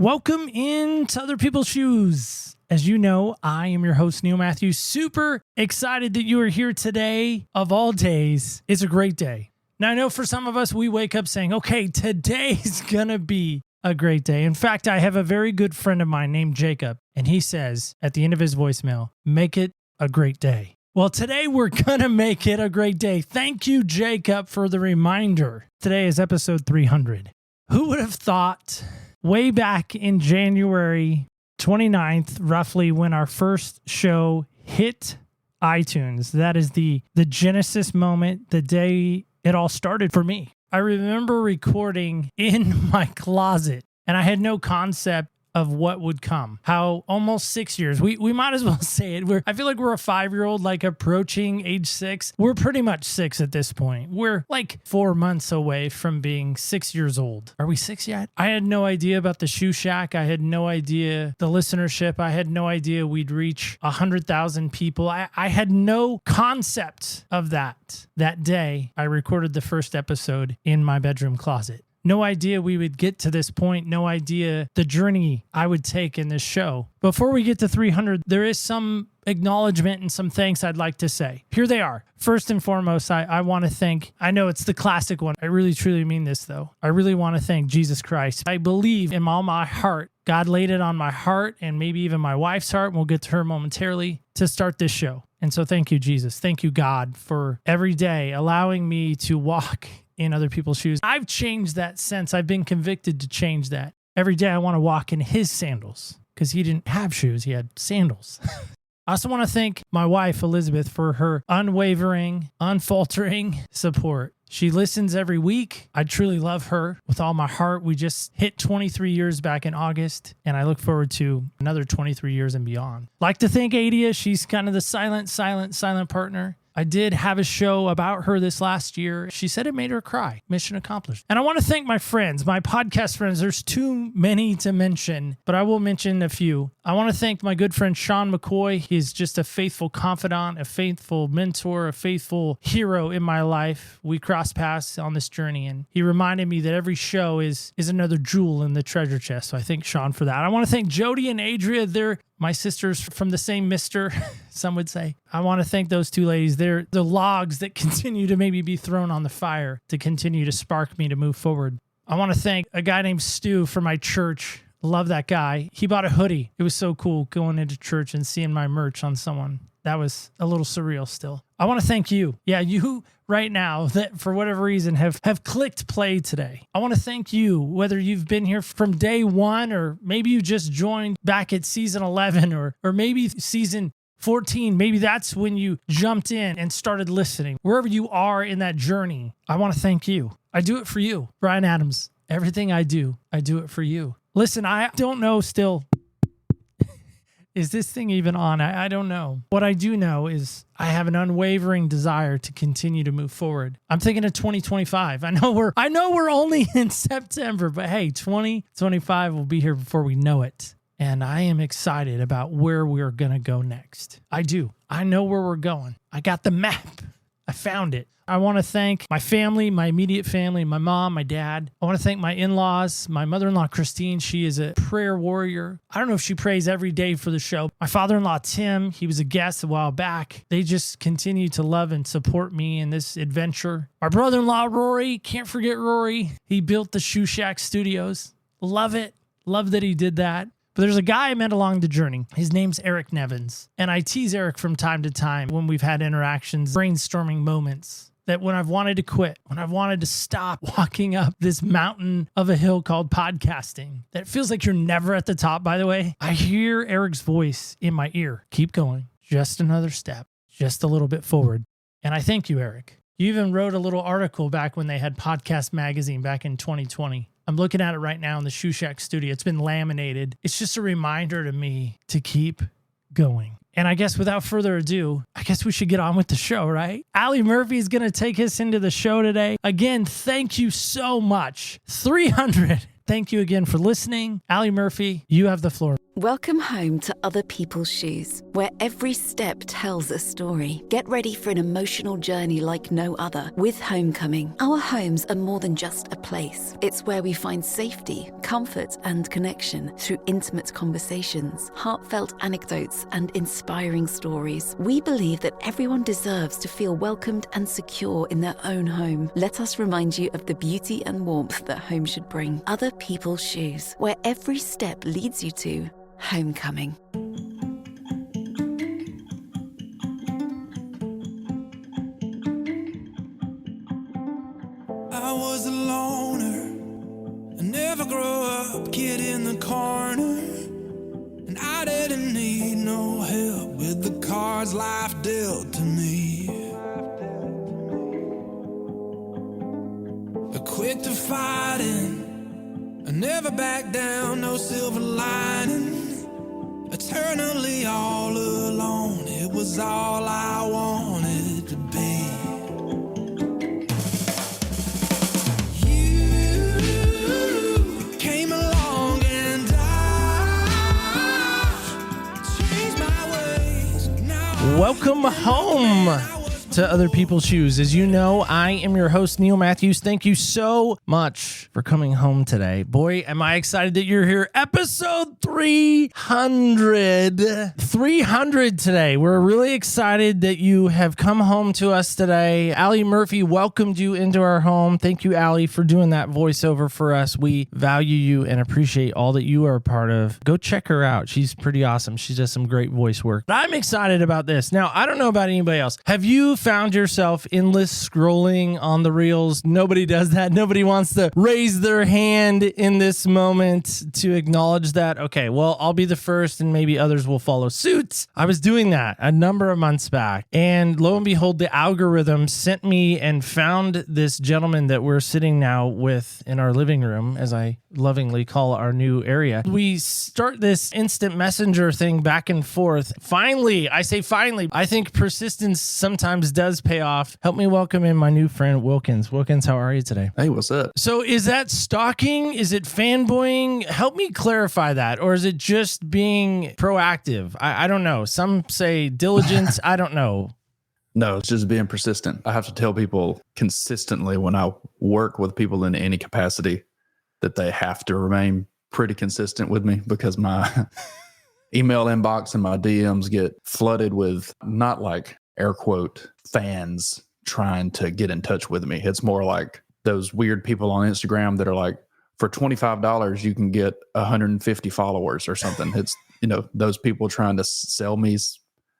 Welcome into Other People's Shoes. As you know, I am your host, Neil Matthews. Super excited that you are here today. Of all days, it's a great day. Now, I know for some of us, we wake up saying, okay, today's going to be a great day. In fact, I have a very good friend of mine named Jacob, and he says at the end of his voicemail, make it a great day. Well, today we're going to make it a great day. Thank you, Jacob, for the reminder. Today is episode 300. Who would have thought way back in January 29th, roughly, when our first show hit iTunes, that is the genesis moment, the day it all started for me. I remember recording in my closet, and I had no concept of what would come. How almost 6 years, we might as well say it. I feel like we're a 5-year-old, like approaching age 6. We're pretty much 6 at this point. We're like 4 months away from being 6 years old. Are we 6 yet? I had no idea about the Shoe Shack. I had no idea the listenership. I had no idea we'd reach 100,000 people. I had no concept of that. That day, I recorded the first episode in my bedroom closet. No idea we would get to this point. No idea the journey I would take in this show. Before we get to 300, there is some acknowledgement and some thanks I'd like to say. Here they are. First and foremost, I want to thank, I know it's the classic one. I really, truly mean this, though. I really want to thank Jesus Christ. I believe in all my heart, God laid it on my heart and maybe even my wife's heart, and we'll get to her momentarily, to start this show. And so thank you, Jesus. Thank you, God, for every day allowing me to walk in other people's shoes. I've changed that since. I've been convicted to change that. Every day I want to walk in his sandals because he didn't have shoes. He had sandals. I also want to thank my wife, Elizabeth, for her unwavering, unfaltering support. She listens every week. I truly love her with all my heart. We just hit 23 years back in August, and I look forward to another 23 years and beyond. Like to thank Adia. She's kind of the silent partner. I did have a show about her this last year. She said it made her cry. Mission accomplished. And I want to thank my friends, my podcast friends. There's too many to mention, but I will mention a few. I want to thank my good friend Sean McCoy. He's just a faithful confidant, a faithful mentor, a faithful hero in my life. We crossed paths on this journey, and he reminded me that every show is another jewel in the treasure chest. So I thank Sean for that. I want to thank Jody and Adria. They're my sisters from the same mister, some would say. I want to thank those two ladies. They're the logs that continue to maybe be thrown on the fire to continue to spark me to move forward. I want to thank a guy named Stu from my church. Love that guy. He bought a hoodie. It was so cool going into church and seeing my merch on someone. That was a little surreal still. I want to thank you. Yeah, you right now that for whatever reason have clicked play today. I want to thank you, whether you've been here from day one or maybe you just joined back at season 11 or maybe season 14. Maybe that's when you jumped in and started listening. Wherever you are in that journey, I want to thank you. I do it for you. Brian Adams, everything I do it for you. Listen, I don't know still. Is this thing even on? I don't know. What I do know is I have an unwavering desire to continue to move forward. I'm thinking of 2025. I know we're only in September, but hey, 2025 will be here before we know it. And I am excited about where we're going to go next. I do. I know where we're going. I got the map. I found it. I want to thank my family, my immediate family, my mom, my dad. I want to thank my in-laws, my mother-in-law, Christine. She is a prayer warrior. I don't know if she prays every day for the show. My father-in-law, Tim, he was a guest a while back. They just continue to love and support me in this adventure. My brother-in-law, Rory, can't forget Rory. He built the Shoe Shack Studios. Love it. Love that he did that. But there's a guy I met along the journey. His name's Eric Nevins. And I tease Eric from time to time when we've had interactions, brainstorming moments. That when I've wanted to quit, when I've wanted to stop walking up this mountain of a hill called podcasting, that feels like you're never at the top, by the way, I hear Eric's voice in my ear. Keep going. Just another step. Just a little bit forward. And I thank you, Eric. You even wrote a little article back when they had Podcast Magazine back in 2020. I'm looking at it right now in the Shoe Shack studio. It's been laminated. It's just a reminder to me to keep going. And I guess without further ado, I guess we should get on with the show, right? Allie Murphy is going to take us into the show today. Again, thank you so much. 300. Thank you again for listening. Allie Murphy, you have the floor. Welcome home to Other People's Shoes, where every step tells a story. Get ready for an emotional journey like no other with Homecoming. Our homes are more than just a place. It's where we find safety, comfort, and connection through intimate conversations, heartfelt anecdotes, and inspiring stories. We believe that everyone deserves to feel welcomed and secure in their own home. Let us remind you of the beauty and warmth that home should bring. Other People's Shoes, where every step leads you to Homecoming. I was a loner, I never grew up, kid in the corner, and I didn't need no help with the cards life dealt to me. Quick to fighting, I never back down, no silver lining. Eternally all alone, it was all I wanted to be. You came along and I changed my ways. Now Welcome home to Other People's Shoes. As you know, I am your host, Neil Matthews. Thank you so much for coming home today. Boy, am I excited that you're here. Episode 300. 300 today. We're really excited that you have come home to us today. Allie Murphy welcomed you into our home. Thank you, Allie, for doing that voiceover for us. We value you and appreciate all that you are a part of. Go check her out. She's pretty awesome. She does some great voice work. But I'm excited about this. Now, I don't know about anybody else. Have you found yourself endless scrolling on the reels? Nobody does that. Nobody wants to raise their hand in this moment to acknowledge that. Okay, well, I'll be the first and maybe others will follow suit. I was doing that a number of months back, and lo and behold, the algorithm sent me and found this gentleman that we're sitting now with in our living room, as I lovingly call our new area. We start this instant messenger thing back and forth. Finally, I say finally, I think persistence sometimes does pay off. Help me welcome in my new friend, Wilkes. Wilkes, how are you today? Hey, what's up? So is that stalking? Is it fanboying? Help me clarify that. Or is it just being proactive? I don't know. Some say diligence. I don't know. No, it's just being persistent. I have to tell people consistently when I work with people in any capacity that they have to remain pretty consistent with me, because my email inbox and my DMs get flooded with not like air quote fans trying to get in touch with me. It's more like those weird people on Instagram that are like, for $25, you can get 150 followers or something. It's, those people trying to sell me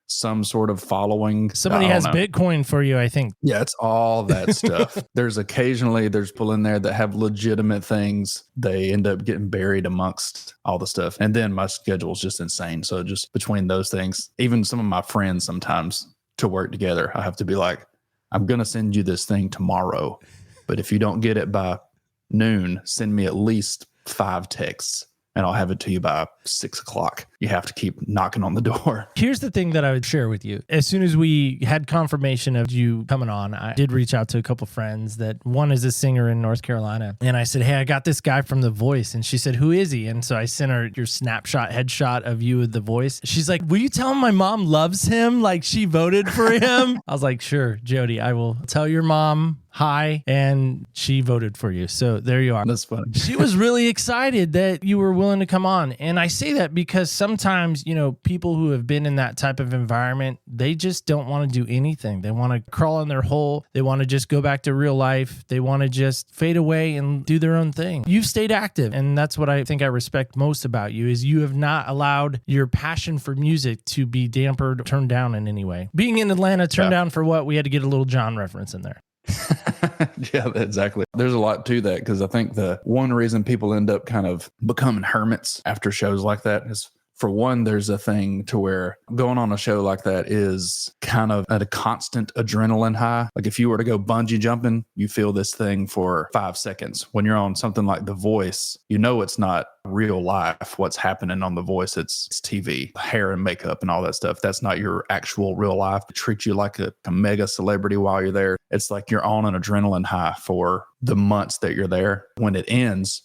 some sort of following. Somebody has Bitcoin for you, I think. Yeah, it's all that stuff. There's people in there that have legitimate things. They end up getting buried amongst all the stuff. And then my schedule's just insane. So just between those things, even some of my friends sometimes to work together, I have to be like, I'm going to send you this thing tomorrow, but if you don't get it by noon, send me at least 5 texts and I'll have it to you by 6 o'clock. You have to keep knocking on the door. Here's the thing that I would share with you. As soon as we had confirmation of you coming on, I did reach out to a couple friends that one is a singer in North Carolina. And I said, hey, I got this guy from The Voice. And she said, who is he? And so I sent her your headshot of you with The Voice. She's like, will you tell him my mom loves him? Like she voted for him? I was like, sure, Jody, I will tell your mom hi, and she voted for you. So there you are. That's funny. She was really excited that you were willing to come on. And I say that because sometimes, people who have been in that type of environment, they just don't want to do anything. They want to crawl in their hole. They want to just go back to real life. They want to just fade away and do their own thing. You've stayed active. And that's what I think I respect most about you is you have not allowed your passion for music to be dampened, turned down in any way. Being in Atlanta, turned down for what? We had to get a little John reference in there. Yeah, exactly. There's a lot to that because I think the one reason people end up kind of becoming hermits after shows like that is, for one, there's a thing to where going on a show like that is kind of at a constant adrenaline high. Like if you were to go bungee jumping, you feel this thing for 5 seconds. When you're on something like The Voice, it's not real life. What's happening on The Voice, it's TV, hair and makeup and all that stuff. That's not your actual real life. They treat you like a mega celebrity while you're there. It's like you're on an adrenaline high for the months that you're there. When it ends,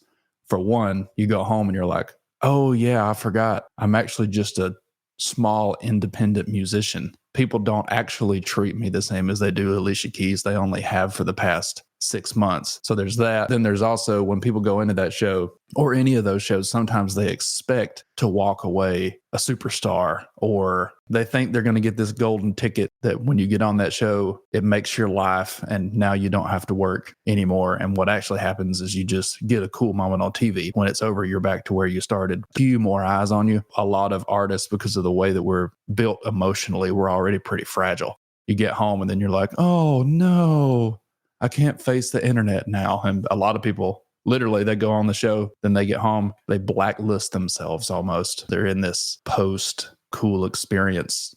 for one, you go home and you're like, oh yeah, I forgot. I'm actually just a small independent musician. People don't actually treat me the same as they do Alicia Keys. They only have for the past 6 months. So there's that. Then there's also when people go into that show or any of those shows, sometimes they expect to walk away a superstar, or they think they're going to get this golden ticket that when you get on that show, it makes your life and now you don't have to work anymore. And what actually happens is you just get a cool moment on TV. When it's over, you're back to where you started. Few more eyes on you. A lot of artists, because of the way that we're built emotionally, we're already pretty fragile. You get home and then you're like, oh no, I can't face the internet now. And a lot of people, literally, they go on the show, then they get home, they blacklist themselves almost. They're in this post-cool experience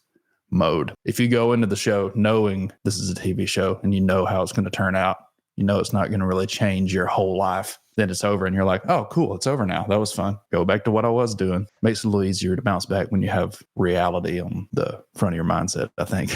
mode. If you go into the show knowing this is a TV show and you know how it's going to turn out, you know it's not going to really change your whole life, then it's over and you're like, oh, cool, it's over now. That was fun. Go back to what I was doing. Makes it a little easier to bounce back when you have reality on the front of your mindset, I think.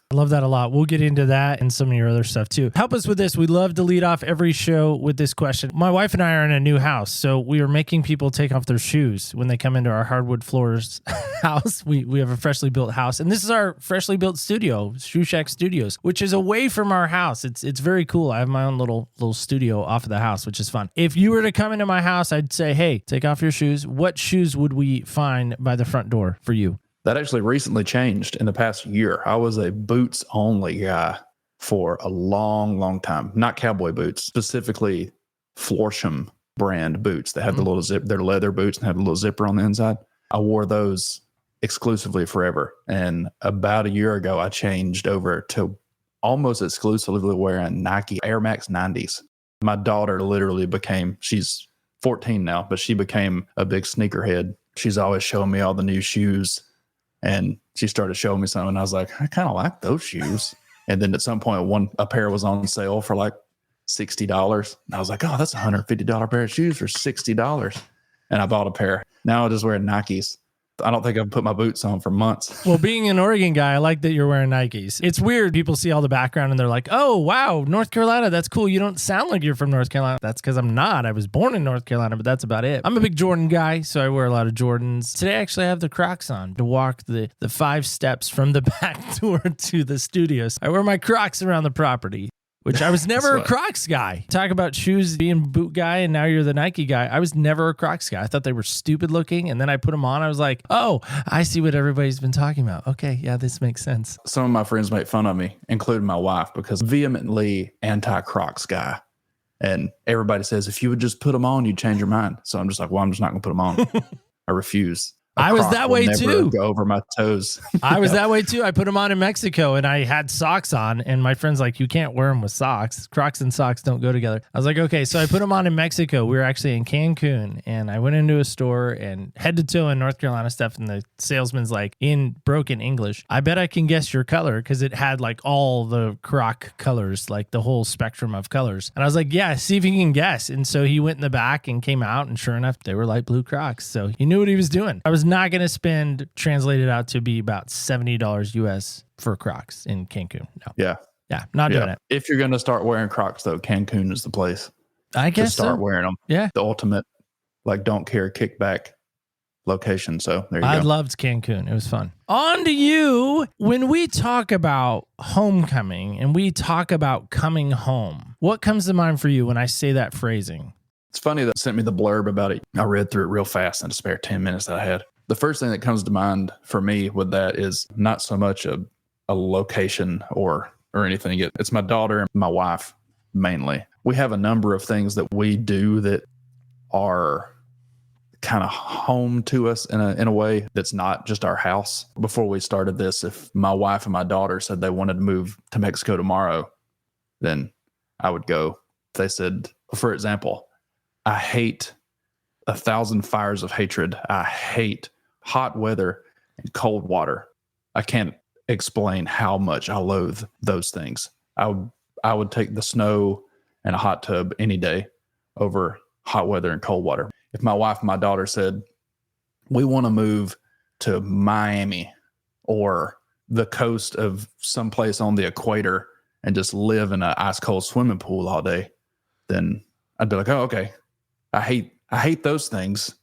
I love that a lot. We'll get into that and some of your other stuff too. Help us with this. We love to lead off every show with this question. My wife and I are in a new house, so we are making people take off their shoes when they come into our hardwood floors house. We have a freshly built house, and this is our freshly built studio, Shoe Shack Studios, which is away from our house. It's very cool. I have my own little studio off of the house, which is fun. If you were to come into my house, I'd say, hey, take off your shoes. What shoes would we find by the front door for you? That actually recently changed in the past year. I was a boots only guy for a long, long time. Not cowboy boots, specifically Florsham brand boots that had the little zip. They're leather boots and had a little zipper on the inside. I wore those exclusively forever. And about a year ago, I changed over to almost exclusively wearing Nike Air Max 90s. My daughter literally she's 14 now, but she became a big sneakerhead. She's always showing me all the new shoes. And she started showing me some, and I was like, I kind of like those shoes. And then at some point, a pair was on sale for like $60. And I was like, oh, that's a $150 pair of shoes for $60. And I bought a pair. Now I just wear Nikes. I don't think I've put my boots on for months. Well, being an Oregon guy, I like that you're wearing Nikes. It's weird. People see all the background and they're like, oh, wow, North Carolina. That's cool. You don't sound like you're from North Carolina. That's because I'm not. I was born in North Carolina, but that's about it. I'm a big Jordan guy, so I wear a lot of Jordans. Today, I actually have the Crocs on to walk the 5 steps from the back door to the studios. I wear my Crocs around the property, which I was never a Crocs guy. Talk about shoes being boot guy, and now you're the Nike guy. I was never a Crocs guy. I thought they were stupid looking, and then I put them on. I was like, oh, I see what everybody's been talking about. Okay, yeah, this makes sense. Some of my friends make fun of me, including my wife, because vehemently anti-Crocs guy. And everybody says, if you would just put them on, you'd change your mind. So I'm just like, well, I'm just not going to put them on. I refuse. I was that way too. Go over my toes. I was that way too. I put them on in Mexico and I had socks on, and my friend's like, you can't wear them with socks. Crocs and socks don't go together. I was like, okay. So I put them on in Mexico. We were actually in Cancun, and I went into a store and head to toe in North Carolina stuff. And the salesman's like, in broken English, I bet I can guess your color, because it had like all the Croc colors, like the whole spectrum of colors. And I was like, yeah, see if you can guess. And so he went in the back and came out, and sure enough, they were light blue Crocs. So he knew what he was doing. I was not going to spend, translated out to be about $70 US for Crocs in Cancun. No. Yeah. Yeah. Not doing it. If you're going to start wearing Crocs, though, Cancun is the place. I guess to start wearing them. Yeah. The ultimate, like, don't care kickback location. So there you go. I loved Cancun. It was fun. On to you. When we talk about homecoming and we talk about coming home, what comes to mind for you when I say that phrasing? It's funny that sent me the blurb about it. I read through it real fast in the spare 10 minutes that I had. The first thing that comes to mind for me with that is not so much a location or anything. It's my daughter and my wife mainly. We have a number of things that we do that are kind of home to us in a way that's not just our house. Before we started this, if my wife and my daughter said they wanted to move to Mexico tomorrow, then I would go. If they said, for example, I hate 1,000 fires of hatred. I hate hot weather and cold water. I can't explain how much I loathe those things. I would take the snow and a hot tub any day over hot weather and cold water. If my wife and my daughter said, we want to move to Miami or the coast of someplace on the equator and just live in an ice cold swimming pool all day, then I'd be like, oh, okay. I I hate those things.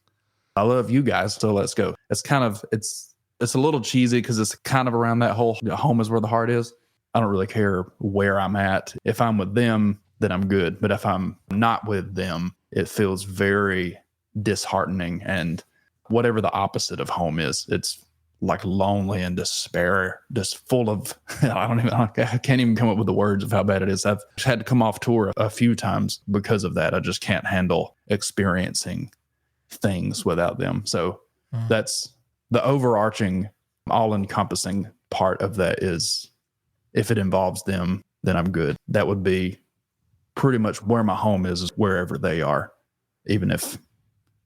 I love you guys, so let's go. It's kind of, it's a little cheesy because it's kind of around that whole home is where the heart is. I don't really care where I'm at. If I'm with them, then I'm good. But if I'm not with them, it feels very disheartening. And whatever the opposite of home is, it's like lonely and despair, just full of, I can't even come up with the words of how bad it is. I've had to come off tour a few times because of that. I just can't handle experiencing things without them. So that's the overarching, all encompassing part of that is if it involves them, then I'm good. That would be pretty much where my home is wherever they are, even if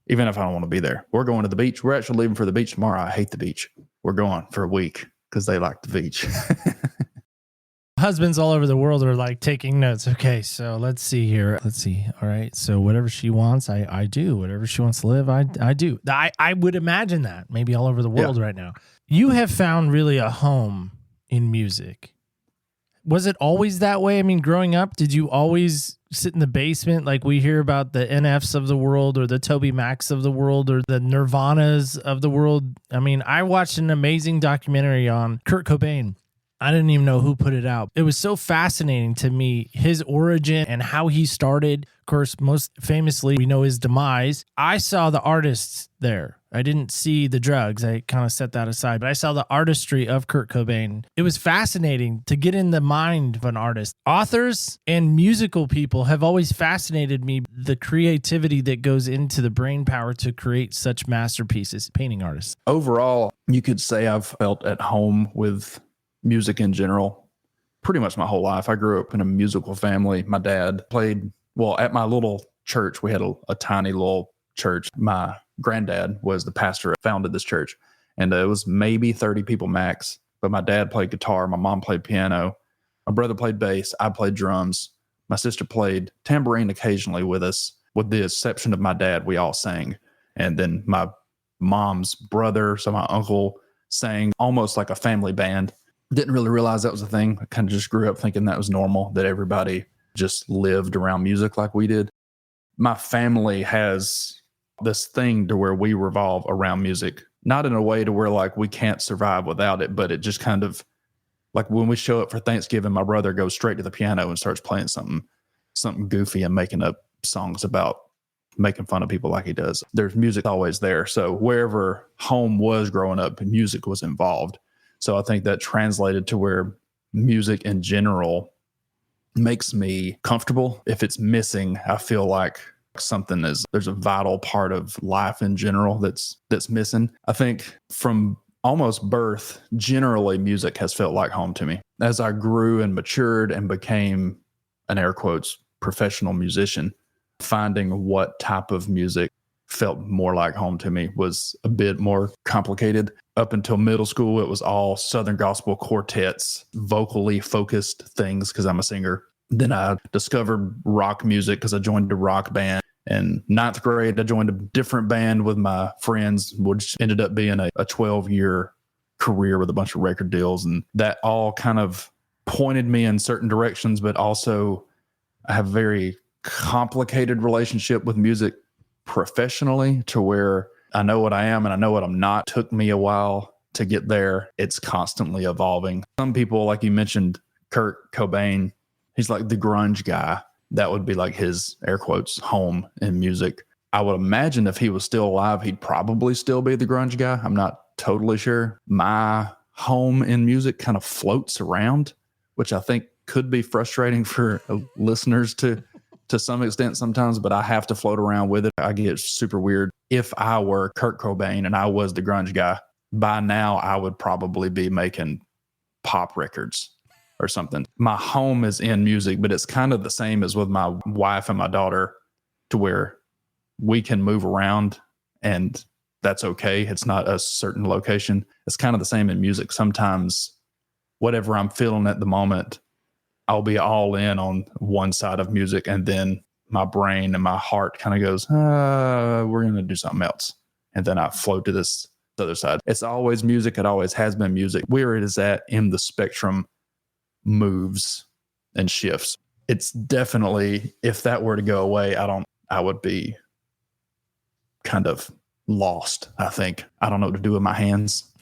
I don't want to be there. We're going to the beach. We're actually leaving for the beach tomorrow. I hate the beach. We're going for a week because they like the beach. Husbands all over the world are like taking notes. Okay, so let's see here. Let's see. All right. So whatever she wants, I do. Whatever she wants to live, I do. I would imagine that maybe all over the world right now. You have found really a home in music. Was it always that way? I mean, growing up, did you always sit in the basement like we hear about the NFs of the world or the Toby Macs of the world or the Nirvanas of the world? I mean, I watched an amazing documentary on Kurt Cobain. I didn't even know who put it out. It was so fascinating to me, his origin and how he started. Of course, most famously, we know his demise. I saw the artists there. I didn't see the drugs. I kind of set that aside, but I saw the artistry of Kurt Cobain. It was fascinating to get in the mind of an artist. Authors and musical people have always fascinated me, the creativity that goes into the brain power to create such masterpieces, painting artists. Overall, you could say I've felt at home with music in general pretty much my whole life. I grew up in a musical family. My dad played, well, at my little church, we had a tiny little church. My granddad was the pastor that founded this church, and it was maybe 30 people max, but my dad played guitar, my mom played piano, my brother played bass, I played drums, my sister played tambourine occasionally with us. With the exception of my dad, we all sang. And then my mom's brother, so my uncle, sang almost like a family band. Didn't really realize that was a thing. I kind of just grew up thinking that was normal, that everybody just lived around music like we did. My family has this thing to where we revolve around music, not in a way to where like we can't survive without it, but it just kind of like when we show up for Thanksgiving, my brother goes straight to the piano and starts playing something goofy and making up songs about making fun of people like he does. There's music always there. So wherever home was growing up, music was involved. So I think that translated to where music in general makes me comfortable. If it's missing, I feel like there's a vital part of life in general that's missing. I think from almost birth, generally music has felt like home to me. As I grew and matured and became an air quotes professional musician, finding what type of music felt more like home to me was a bit more complicated. Up until middle school, it was all Southern gospel quartets, vocally focused things because I'm a singer. Then I discovered rock music because I joined a rock band. In ninth grade, I joined a different band with my friends, which ended up being a 12-year career with a bunch of record deals. And that all kind of pointed me in certain directions, but also I have a very complicated relationship with music professionally to where I know what I am and I know what I'm not. Took me a while to get there. It's constantly evolving. Some people, like you mentioned, Kurt Cobain, he's like the grunge guy. That would be like his air quotes home in music. I would imagine if he was still alive, he'd probably still be the grunge guy. I'm not totally sure. My home in music kind of floats around, which I think could be frustrating for listeners to some extent sometimes, but I have to float around with it. I get super weird. If I were Kurt Cobain and I was the grunge guy, by now I would probably be making pop records or something. My home is in music, but it's kind of the same as with my wife and my daughter to where we can move around and that's okay. It's not a certain location. It's kind of the same in music. Sometimes whatever I'm feeling at the moment, I'll be all in on one side of music and then my brain and my heart kind of goes, we're going to do something else. And then I float to this other side. It's always music. It always has been music. Where it is at in the spectrum moves and shifts. It's definitely, if that were to go away, I would be kind of lost, I think. I don't know what to do with my hands.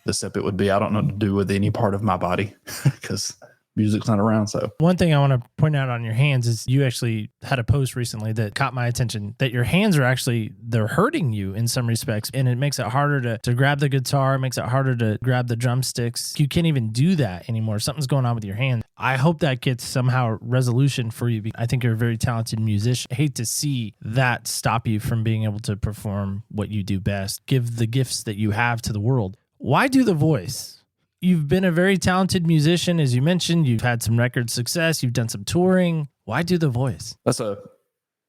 The step it would be, I don't know what to do with any part of my body because music's not around. So one thing I want to point out on your hands is you actually had a post recently that caught my attention, that your hands are actually, they're hurting you in some respects. And it makes it harder to grab the guitar. It makes it harder to grab the drumsticks. You can't even do that anymore. Something's going on with your hand. I hope that gets somehow resolution for you. I think you're a very talented musician. I hate to see that stop you from being able to perform what you do best. Give the gifts that you have to the world. Why do the voice? You've been a very talented musician, as you mentioned. You've had some record success. You've done some touring. Why do the voice? That's a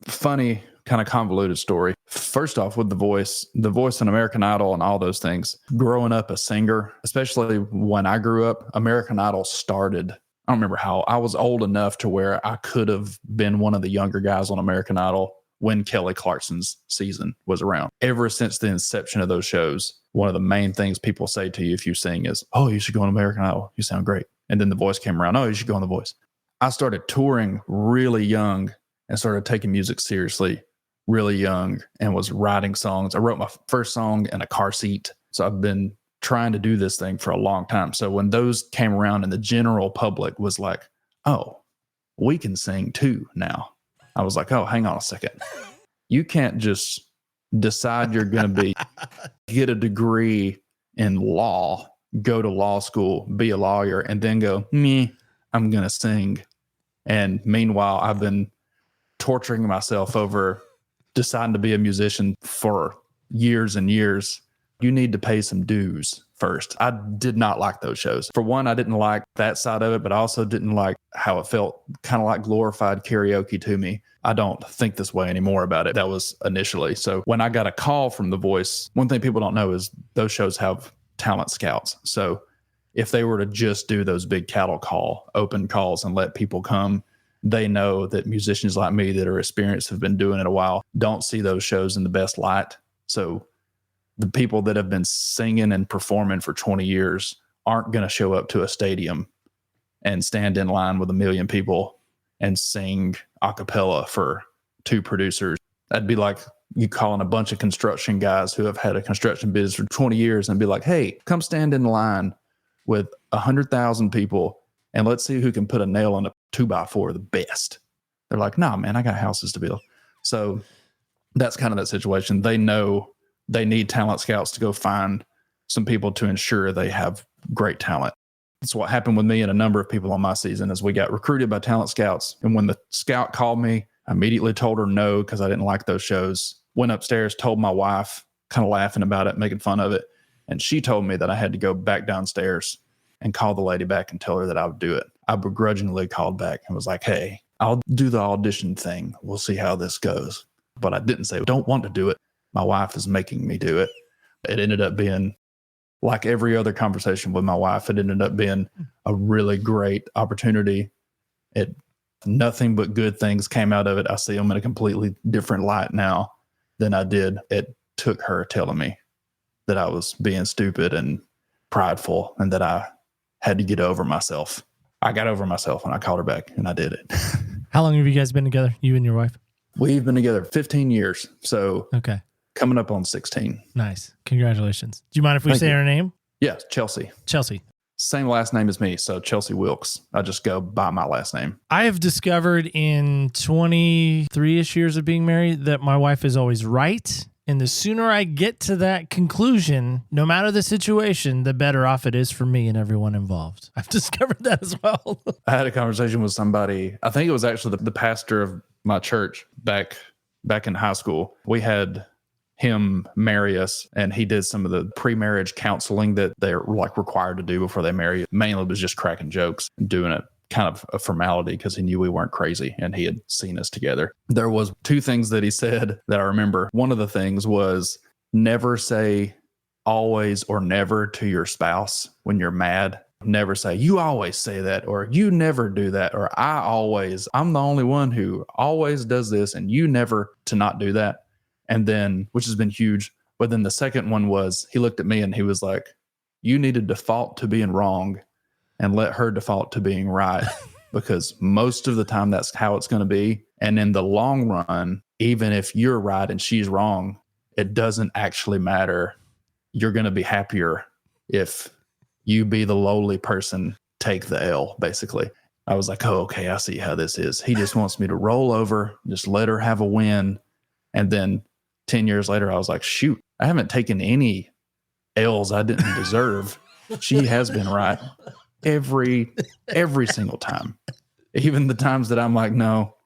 funny, kind of convoluted story. First off, with the voice in American Idol and all those things, growing up a singer, especially when I grew up, American Idol started, I don't remember how, I was old enough to where I could have been one of the younger guys on American Idol when Kelly Clarkson's season was around. Ever since the inception of those shows, one of the main things people say to you if you sing is, oh, you should go on American Idol. You sound great. And then The Voice came around. Oh, you should go on The Voice. I started touring really young and started taking music seriously really young and was writing songs. I wrote my first song in a car seat. So I've been trying to do this thing for a long time. So when those came around and the general public was like, oh, we can sing too now. I was like, oh, hang on a second. You can't just decide you're going to get a degree in law, go to law school, be a lawyer, and then go, I'm going to sing. And meanwhile, I've been torturing myself over deciding to be a musician for years and years. You need to pay some dues first. I did not like those shows. For one, I didn't like that side of it, but I also didn't like how it felt kind of like glorified karaoke to me. I don't think this way anymore about it. That was initially. So when I got a call from The Voice, one thing people don't know is those shows have talent scouts. So if they were to just do those big cattle call, open calls and let people come, they know that musicians like me that are experienced, have been doing it a while, don't see those shows in the best light. So the people that have been singing and performing for 20 years aren't going to show up to a stadium and stand in line with 1 million people and sing a cappella for 2 producers. That'd be like you calling a bunch of construction guys who have had a construction business for 20 years and be like, hey, come stand in line with 100,000 people and let's see who can put a nail on a 2x4 the best. They're like, nah, man, I got houses to build. So that's kind of that situation. They know they need talent scouts to go find some people to ensure they have great talent. That's what happened with me and a number of people on my season is we got recruited by talent scouts. And when the scout called me, I immediately told her no because I didn't like those shows. Went upstairs, told my wife, kind of laughing about it, making fun of it. And she told me that I had to go back downstairs and call the lady back and tell her that I would do it. I begrudgingly called back and was like, hey, I'll do the audition thing. We'll see how this goes. But I didn't say, don't want to do it. My wife is making me do it. It ended up being like every other conversation with my wife. It ended up being a really great opportunity. Nothing but good things came out of it. I see them in a completely different light now than I did. It took her telling me that I was being stupid and prideful and that I had to get over myself. I got over myself when I called her back and I did it. How long have you guys been together, you and your wife? We've been together 15 years. So okay, coming up on 16. Nice. Congratulations. Do you mind if we say her name? Yeah, Chelsea. Chelsea. Same last name as me. So Chelsea Wilkes. I just go by my last name. I have discovered in 23-ish years of being married that my wife is always right. And the sooner I get to that conclusion, no matter the situation, the better off it is for me and everyone involved. I've discovered that as well. I had a conversation with somebody. I think it was actually the pastor of my church back in high school. We had him marry us, and he did some of the pre-marriage counseling that they're like required to do before they marry. Mainly was just cracking jokes and doing it kind of a formality because he knew we weren't crazy and he had seen us together. There was 2 things that he said that I remember. One of the things was never say always or never to your spouse when you're mad. Never say, you always say that, or you never do that, or I'm the only one who always does this and you never, to not do that. And then, which has been huge. But then the second one was, he looked at me and he was like, you need to default to being wrong and let her default to being right, because most of the time that's how it's going to be. And in the long run, even if you're right and she's wrong, it doesn't actually matter. You're going to be happier if you be the lowly person, take the L, basically. I was like, oh, okay, I see how this is. He just wants me to roll over, just let her have a win. And then 10 years later, I was like, shoot, I haven't taken any L's I didn't deserve. She has been right every single time. Even the times that I'm like, no,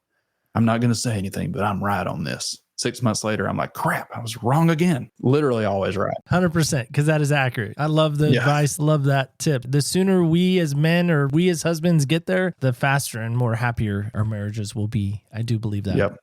I'm not going to say anything, but I'm right on this. 6 months later, I'm like, crap, I was wrong again. Literally always right. 100%, because that is accurate. I love the advice, love that tip. The sooner we as men or we as husbands get there, the faster and more happier our marriages will be. I do believe that. Yep.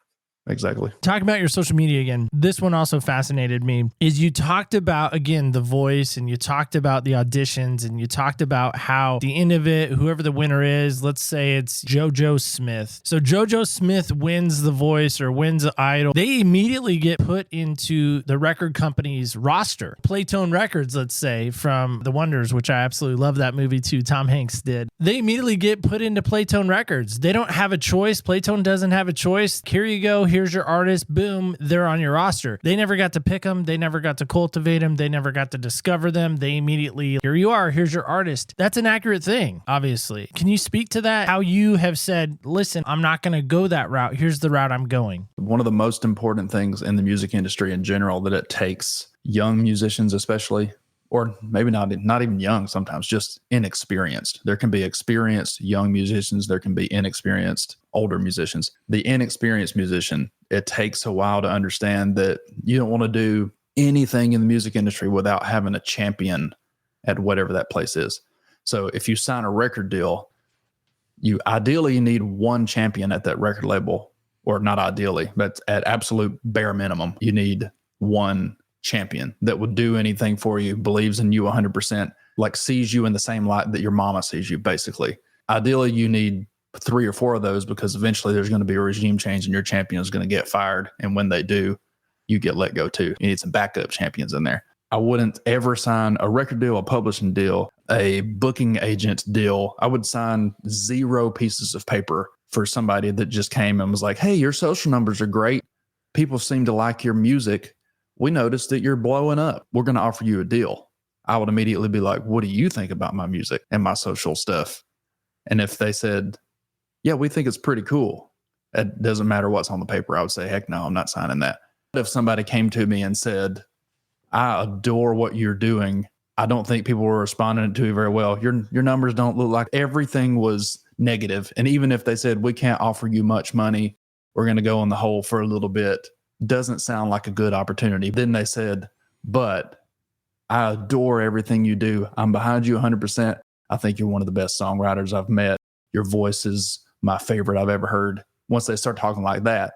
Exactly. Talking about your social media again, this one also fascinated me, is you talked about, again, the voice, and you talked about the auditions, and you talked about how the end of it, whoever the winner is, let's say it's JoJo Smith. So JoJo Smith wins the voice or wins Idol. They immediately get put into the record company's roster. Playtone Records, let's say, from The Wonders, which I absolutely love that movie too, Tom Hanks did. They immediately get put into Playtone Records. They don't have a choice. Playtone doesn't have a choice. Here you go. Here's your artist. Boom. They're on your roster. They never got to pick them. They never got to cultivate them. They never got to discover them. They immediately, here you are. Here's your artist. That's an accurate thing, obviously. Can you speak to that? How you have said, listen, I'm not going to go that route. Here's the route I'm going. One of the most important things in the music industry in general that it takes young musicians, especially, or maybe not even young, sometimes just inexperienced. There can be experienced young musicians. There can be inexperienced older musicians. The inexperienced musician, it takes a while to understand that you don't want to do anything in the music industry without having a champion at whatever that place is. So if you sign a record deal, you ideally need one champion at that record label, or not ideally, but at absolute bare minimum, you need one champion that would do anything for you, believes in you 100%, like sees you in the same light that your mama sees you, basically. Ideally, you need 3 or 4 of those, because eventually there's going to be a regime change and your champion is going to get fired. And when they do, you get let go too. You need some backup champions in there. I wouldn't ever sign a record deal, a publishing deal, a booking agent deal. I would sign 0 pieces of paper for somebody that just came and was like, hey, your social numbers are great. People seem to like your music. We noticed that you're blowing up. We're going to offer you a deal. I would immediately be like, what do you think about my music and my social stuff? And if they said, yeah, we think it's pretty cool, it doesn't matter what's on the paper, I would say, heck no, I'm not signing that. If somebody came to me and said, I adore what you're doing, I don't think people were responding to you very well. Your numbers don't look like, everything was negative. And even if they said, we can't offer you much money, we're going to go in the hole for a little bit, doesn't sound like a good opportunity. Then they said, but I adore everything you do. I'm behind you 100%. I think you're one of the best songwriters I've met. Your voice is my favorite I've ever heard. Once they start talking like that,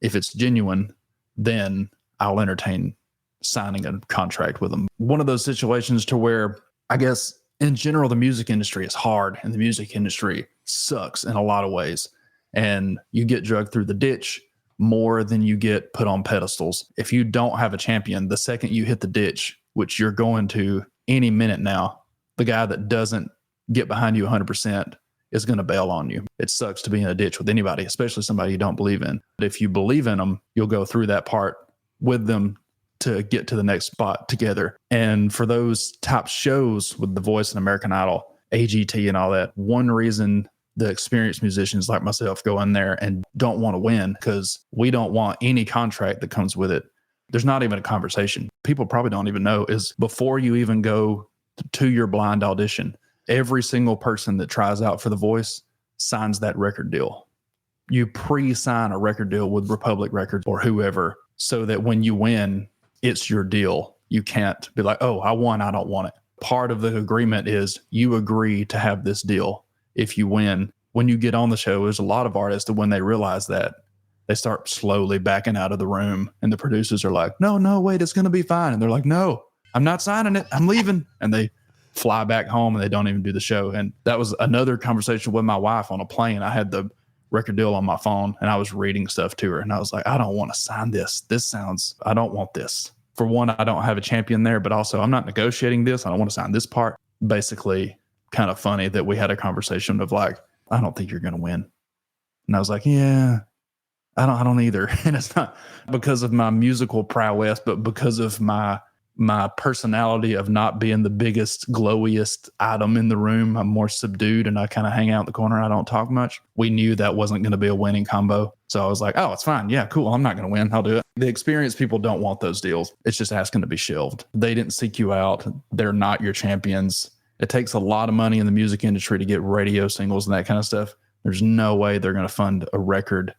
if it's genuine, then I'll entertain signing a contract with them. One of those situations to where, I guess, in general, the music industry is hard and the music industry sucks in a lot of ways. And you get drugged through the ditch more than you get put on pedestals. If you don't have a champion, the second you hit the ditch, which you're going to any minute now, the guy that doesn't get behind you 100% is going to bail on you. It sucks to be in a ditch with anybody, especially somebody you don't believe in. But if you believe in them, you'll go through that part with them to get to the next spot together. And for those top shows with The Voice and American Idol, AGT and all that, one reason the experienced musicians like myself go in there and don't want to win, because we don't want any contract that comes with it. There's not even a conversation. People probably don't even know is before you even go to your blind audition, every single person that tries out for The Voice signs that record deal. You pre-sign a record deal with Republic Records or whoever, so that when you win, it's your deal. You can't be like, oh, I won, I don't want it. Part of the agreement is you agree to have this deal. If you win, when you get on the show, there's a lot of artists that when they realize that, they start slowly backing out of the room, and the producers are like, no, wait, it's going to be fine. And they're like, no, I'm not signing it. I'm leaving. And they fly back home and they don't even do the show. And that was another conversation with my wife on a plane. I had the record deal on my phone and I was reading stuff to her and I was like, I don't want to sign this. I don't want this. For one, I don't have a champion there, but also I'm not negotiating this. I don't want to sign this part. Basically, kind of funny that we had a conversation of like, I don't think you're going to win. And I was like, yeah, I don't either. And it's not because of my musical prowess, but because of my personality of not being the biggest, glowiest item in the room. I'm more subdued and I kind of hang out in the corner. I don't talk much. We knew that wasn't going to be a winning combo. So I was like, oh, it's fine. Yeah, cool. I'm not going to win. I'll do it. The experienced people don't want those deals. It's just asking to be shelved. They didn't seek you out. They're not your champions. It takes a lot of money in the music industry to get radio singles and that kind of stuff. There's no way they're going to fund a record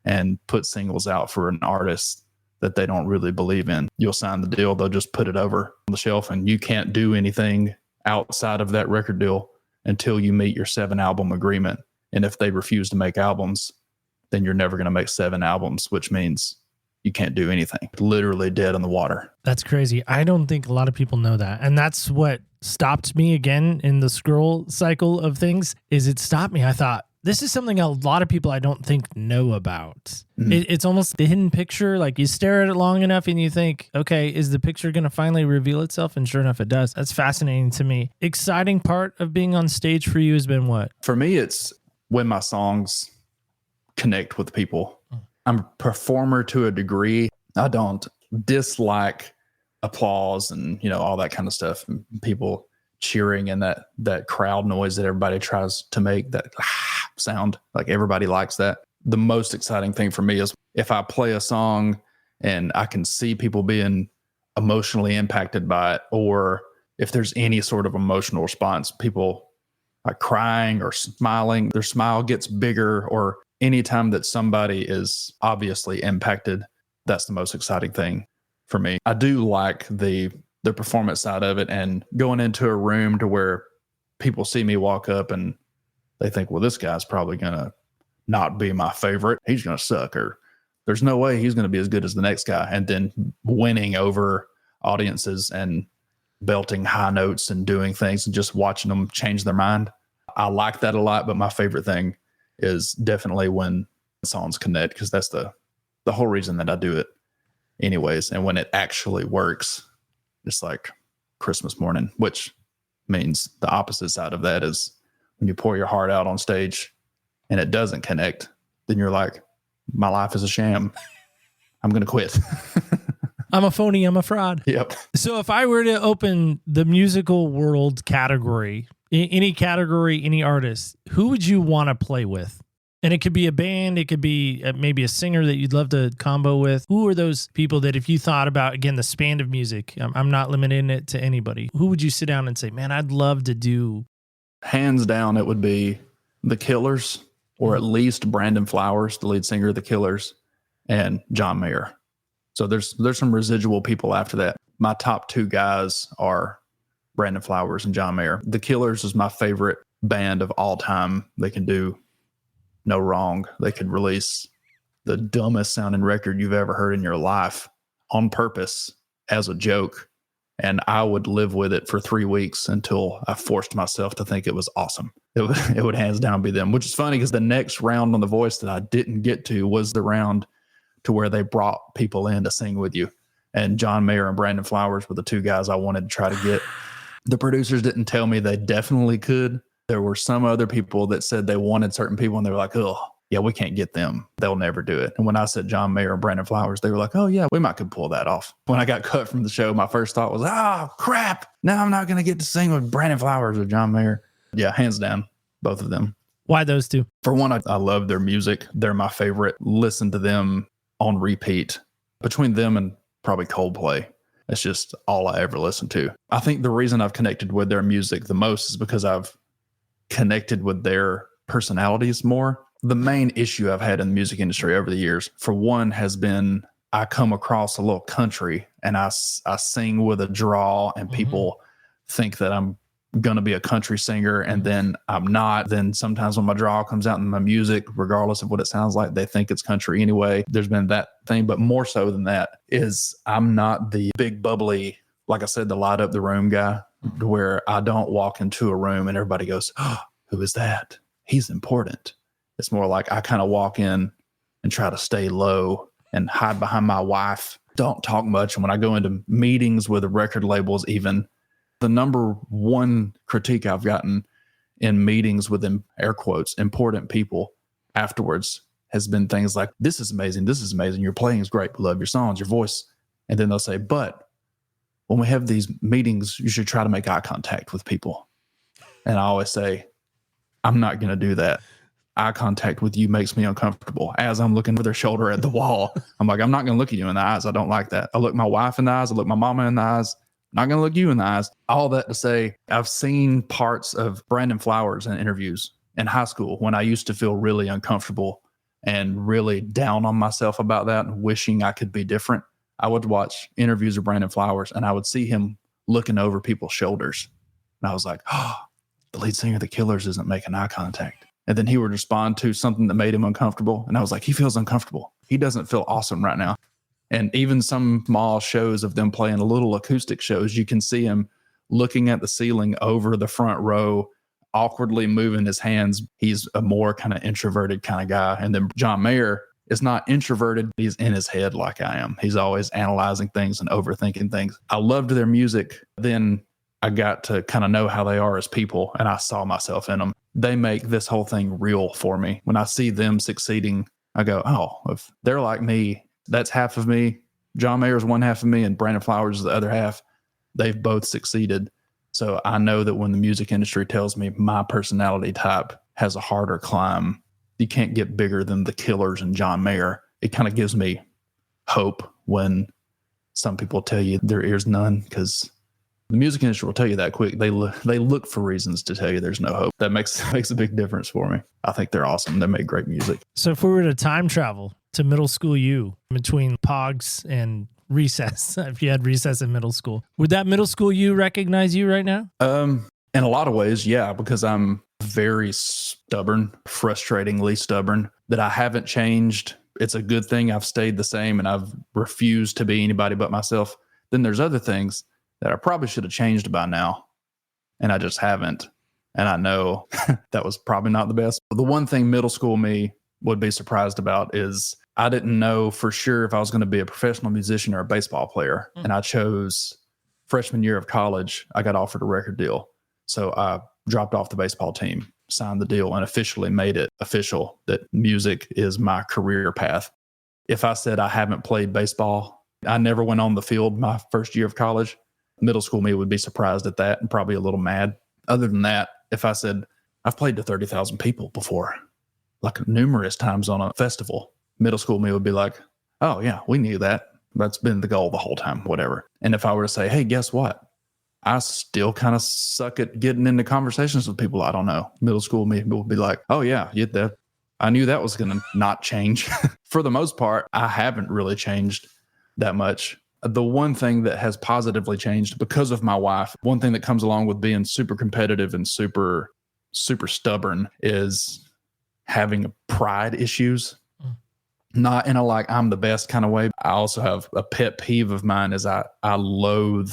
and put singles out for an artist that they don't really believe in. You'll sign the deal, they'll just put it over on the shelf, and you can't do anything outside of that record deal until you meet your 7-album agreement. And if they refuse to make albums, then you're never going to make 7 albums, which means you can't do anything. Literally dead in the water. That's crazy. I don't think a lot of people know that. And that's what stopped me again in the scroll cycle of things, is it stopped me. I thought, this is something a lot of people I don't think know about. It's almost the hidden picture. Like you stare at it long enough and you think, okay, is the picture going to finally reveal itself? And sure enough, it does. That's fascinating to me. Exciting part of being on stage for you has been what? For me, it's when my songs connect with people. I'm a performer to a degree. I don't dislike applause and, all that kind of stuff. And people cheering and that crowd noise that everybody tries to make, that sound, like everybody likes that. The most exciting thing for me is if I play a song and I can see people being emotionally impacted by it, or if there's any sort of emotional response, people like crying or smiling, their smile gets bigger, or anytime that somebody is obviously impacted, that's the most exciting thing for me. I do like the performance side of it, and going into a room to where people see me walk up and they think, well, this guy's probably going to not be my favorite. He's going to suck, or there's no way he's going to be as good as the next guy. And then winning over audiences and belting high notes and doing things and just watching them change their mind. I like that a lot, but my favorite thing is definitely when songs connect, because that's the whole reason that I do it anyways. And when it actually works, it's like Christmas morning, which means the opposite side of that is when you pour your heart out on stage and it doesn't connect, then you're like, my life is a sham. I'm going to quit. I'm a phony. I'm a fraud. Yep. So if I were to open the musical world category, any category, any artist, who would you want to play with? And it could be a band. It could be maybe a singer that you'd love to combo with. Who are those people that if you thought about, again, the span of music, I'm not limiting it to anybody. Who would you sit down and say, man, I'd love to do? Hands down, it would be the Killers, or at least Brandon Flowers, the lead singer of the Killers, and John Mayer. So there's some residual people after that. My top 2 guys are Brandon Flowers and John Mayer. The Killers is my favorite band of all time. They can do no wrong. They could release the dumbest sounding record you've ever heard in your life on purpose as a joke, and I would live with it for 3 weeks until I forced myself to think it was awesome. It would hands down be them, which is funny because the next round on The Voice that I didn't get to was the round to where they brought people in to sing with you. And John Mayer and Brandon Flowers were the 2 guys I wanted to try to get. The producers didn't tell me they definitely could. There were some other people that said they wanted certain people, and they were like, oh, yeah, we can't get them. They'll never do it. And when I said John Mayer and Brandon Flowers, they were like, oh, yeah, we might could pull that off. When I got cut from the show, my first thought was, oh, crap. Now I'm not going to get to sing with Brandon Flowers or John Mayer. Yeah, hands down, both of them. Why those 2? For one, I love their music. They're my favorite. Listen to them on repeat. Between them and probably Coldplay, it's just all I ever listen to. I think the reason I've connected with their music the most is because I've connected with their personalities more. The main issue I've had in the music industry over the years, for one, has been I come across a little country and I sing with a drawl, and people think that I'm going to be a country singer, and then I'm not. Then sometimes when my drawl comes out in my music, regardless of what it sounds like, they think it's country anyway. There's been that thing, but more so than that is I'm not the big bubbly, like I said, the light up the room guy, where I don't walk into a room and everybody goes, oh, who is that? He's important. It's more like I kind of walk in and try to stay low and hide behind my wife. Don't talk much. And when I go into meetings with the record labels, even the number one critique I've gotten in meetings with them, air quotes, important people afterwards has been things like, this is amazing. This is amazing. Your playing is great. We love your songs, your voice. And then they'll say, but when we have these meetings, you should try to make eye contact with people. And I always say, I'm not going to do that. Eye contact with you makes me uncomfortable. As I'm looking over their shoulder at the wall, I'm like, I'm not going to look at you in the eyes. I don't like that. I look my wife in the eyes. I look my mama in the eyes. I'm not going to look you in the eyes. All that to say, I've seen parts of Brandon Flowers in interviews in high school when I used to feel really uncomfortable and really down on myself about that and wishing I could be different. I would watch interviews of Brandon Flowers and I would see him looking over people's shoulders. And I was like, oh, the lead singer of The Killers isn't making eye contact. And then he would respond to something that made him uncomfortable. And I was like, he feels uncomfortable. He doesn't feel awesome right now. And even some small shows of them playing little acoustic shows, you can see him looking at the ceiling over the front row, awkwardly moving his hands. He's a more kind of introverted kind of guy. And then John Mayer is not introverted. He's in his head like I am. He's always analyzing things and overthinking things. I loved their music. Then I got to kind of know how they are as people, and I saw myself in them. They make this whole thing real for me. When I see them succeeding, I go, oh, if they're like me, that's half of me. John Mayer is one half of me, and Brandon Flowers is the other half. They've both succeeded. So I know that when the music industry tells me my personality type has a harder climb, you can't get bigger than The Killers and John Mayer. It kind of gives me hope when some people tell you there is none, because the music industry will tell you that quick. They look for reasons to tell you there's no hope. That makes a big difference for me. I think they're awesome. They make great music. So if we were to time travel to middle school you, between Pogs and recess, if you had recess in middle school, would that middle school you recognize you right now? In a lot of ways, yeah, because I'm very stubborn, frustratingly stubborn, that I haven't changed. It's a good thing I've stayed the same and I've refused to be anybody but myself. Then there's other things that I probably should have changed by now, and I just haven't. And I know that was probably not the best. The one thing middle school me would be surprised about is I didn't know for sure if I was going to be a professional musician or a baseball player. And I chose freshman year of college. I got offered a record deal. So I dropped off the baseball team, signed the deal, and officially made it official that music is my career path. If I said I haven't played baseball, I never went on the field my first year of college, middle school me would be surprised at that and probably a little mad. Other than that, if I said I've played to 30,000 people before, like numerous times on a festival, middle school me would be like, oh yeah, we knew that. That's been the goal the whole time, whatever. And if I were to say, hey, guess what? I still kind of suck at getting into conversations with people I don't know. Middle school me would be like, oh yeah, I knew that was going to not change. For the most part, I haven't really changed that much. The one thing that has positively changed because of my wife, one thing that comes along with being super competitive and super, super stubborn is having pride issues. Not in a like I'm the best kind of way. I also have a pet peeve of mine is I loathe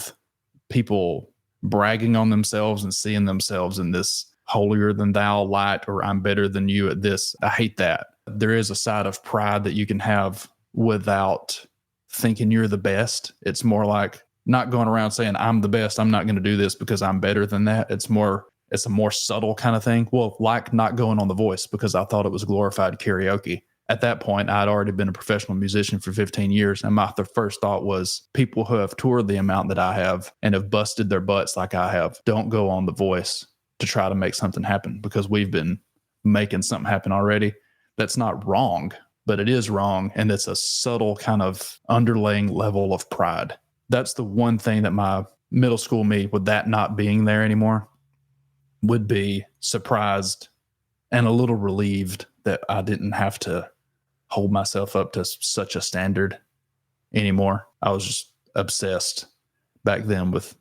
people bragging on themselves and seeing themselves in this holier than thou light, or I'm better than you at this. I hate that. There is a side of pride that you can have without thinking you're the best. It's more like not going around saying I'm the best. I'm not going to do this because I'm better than that. It's a more subtle kind of thing. Well, like not going on The Voice because I thought it was glorified karaoke. At that point, I'd already been a professional musician for 15 years. And my first thought was people who have toured the amount that I have and have busted their butts like I have, don't go on The Voice to try to make something happen because we've been making something happen already. That's not wrong, but it is wrong. And it's a subtle kind of underlying level of pride. That's the one thing that my middle school me, with that not being there anymore, would be surprised and a little relieved that I didn't have to hold myself up to such a standard anymore. I was just obsessed back then with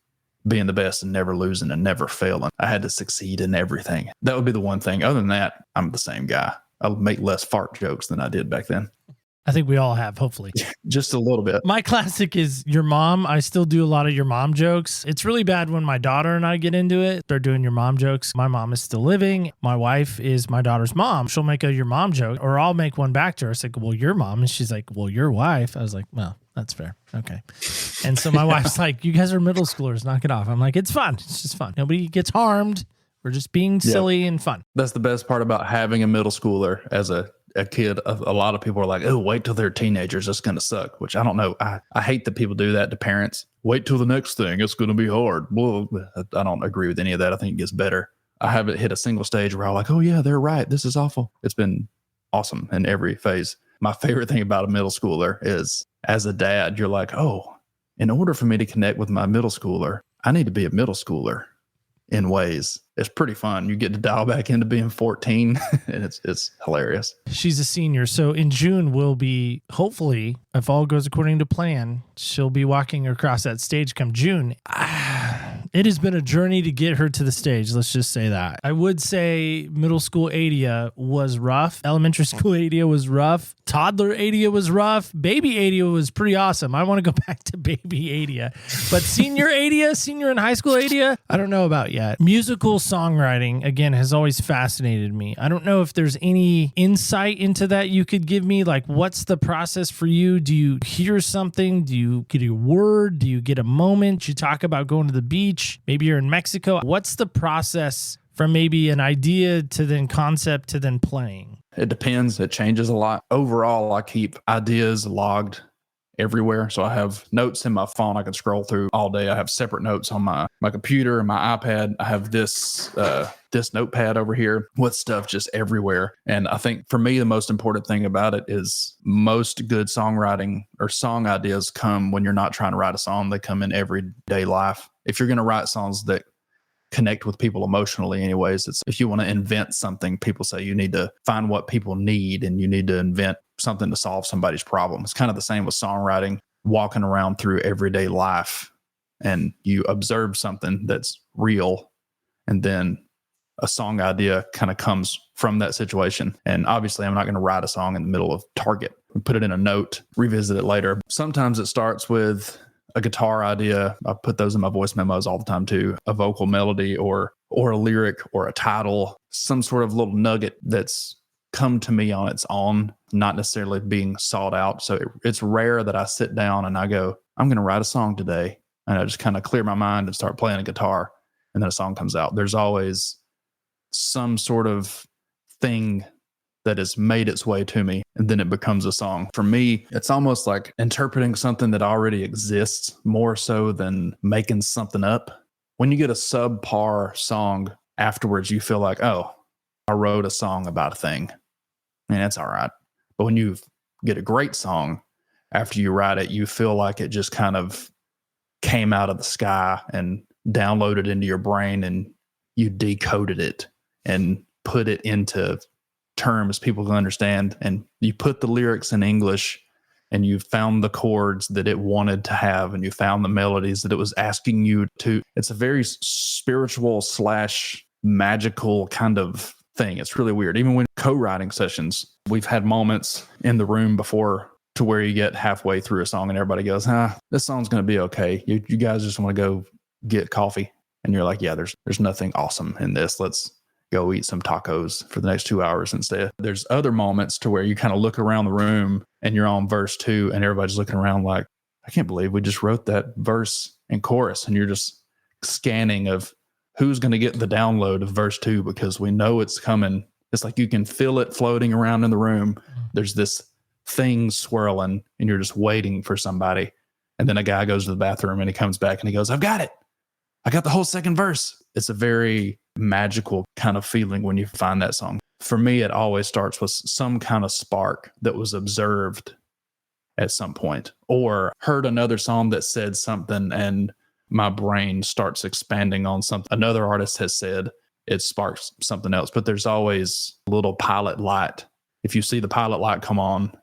being the best and never losing and never failing. I had to succeed in everything. That would be the one thing. Other than that, I'm the same guy. I'll make less fart jokes than I did back then. I think we all have, hopefully. Just a little bit. My classic is your mom. I still do a lot of your mom jokes. It's really bad when my daughter and I get into it. They're doing your mom jokes. My mom is still living. My wife is my daughter's mom. She'll make a your mom joke, or I'll make one back to her. It's like, well, your mom. And she's like, well, your wife. I was like, well, that's fair. Okay. And so my wife's like, you guys are middle schoolers. Knock it off. I'm like, it's fun. It's just fun. Nobody gets harmed. We're just being silly and fun. That's the best part about having a middle schooler as a a kid, a lot of people are like, oh, wait till they're teenagers. It's going to suck, which I don't know. I hate that people do that to parents. Wait till the next thing. It's going to be hard. Well, I don't agree with any of that. I think it gets better. I haven't hit a single stage where I'm like, oh, yeah, they're right. This is awful. It's been awesome in every phase. My favorite thing about a middle schooler is, as a dad, you're like, oh, in order for me to connect with my middle schooler, I need to be a middle schooler in ways. It's pretty fun. You get to dial back into being 14 and it's hilarious. She's a senior. So in June, we'll be, hopefully, if all goes according to plan, she'll be walking across that stage come June. It has been a journey to get her to the stage. Let's just say that. I would say middle school Adia was rough. Elementary school Adia was rough. Toddler Adia was rough. Baby Adia was pretty awesome. I want to go back to baby Adia. But senior Adia, senior in high school Adia, I don't know about yet. Musical songwriting, again, has always fascinated me. I don't know if there's any insight into that you could give me. Like, what's the process for you? Do you hear something? Do you get a word? Do you get a moment? You talk about going to the beach. Maybe you're in Mexico. What's the process from maybe an idea to then concept to then playing? It depends. It changes a lot. Overall, I keep ideas logged everywhere. So I have notes in my phone I can scroll through all day. I have separate notes on my computer and my iPad. I have this notepad over here with stuff just everywhere. And I think for me, the most important thing about it is most good songwriting or song ideas come when you're not trying to write a song. They come in everyday life. If you're going to write songs that connect with people emotionally anyways, it's if you want to invent something, people say you need to find what people need and you need to invent something to solve somebody's problem. It's kind of the same with songwriting, walking around through everyday life and you observe something that's real and then a song idea kind of comes from that situation. And obviously I'm not going to write a song in the middle of Target. Put it in a note, revisit it later. Sometimes it starts with a guitar idea. I put those in my voice memos all the time too. A vocal melody or a lyric or a title, some sort of little nugget that's come to me on its own, not necessarily being sought out. So it's rare that I sit down and I go, I'm going to write a song today. And I just kind of clear my mind and start playing a guitar and then a song comes out. There's always some sort of thing that has made its way to me and then it becomes a song. For me, it's almost like interpreting something that already exists more so than making something up. When you get a subpar song afterwards, you feel like, oh, I wrote a song about a thing. And that's all right. But when you get a great song after you write it, you feel like it just kind of came out of the sky and downloaded into your brain and you decoded it and put it into terms people can understand, and you put the lyrics in English and you found the chords that it wanted to have and you found the melodies that it was asking you to. It's a very spiritual / magical kind of thing. It's really weird. Even when co-writing sessions, we've had moments in the room before to where you get halfway through a song and everybody goes, this song's going to be okay. You guys just want to go get coffee. And you're like, yeah, there's nothing awesome in this. Let's go eat some tacos for the next 2 hours instead. There's other moments to where you kind of look around the room and you're on verse 2 and everybody's looking around like, I can't believe we just wrote that verse and chorus. And you're just scanning of who's going to get the download of verse 2 because we know it's coming. It's like you can feel it floating around in the room. There's this thing swirling and you're just waiting for somebody. And then a guy goes to the bathroom and he comes back and he goes, I've got it. I got the whole second verse. It's a very magical kind of feeling when you find that song. For me, it always starts with some kind of spark that was observed at some point or heard another song that said something and my brain starts expanding on something another artist has said. It sparks something else, but there's always a little pilot light. If you see the pilot light come on,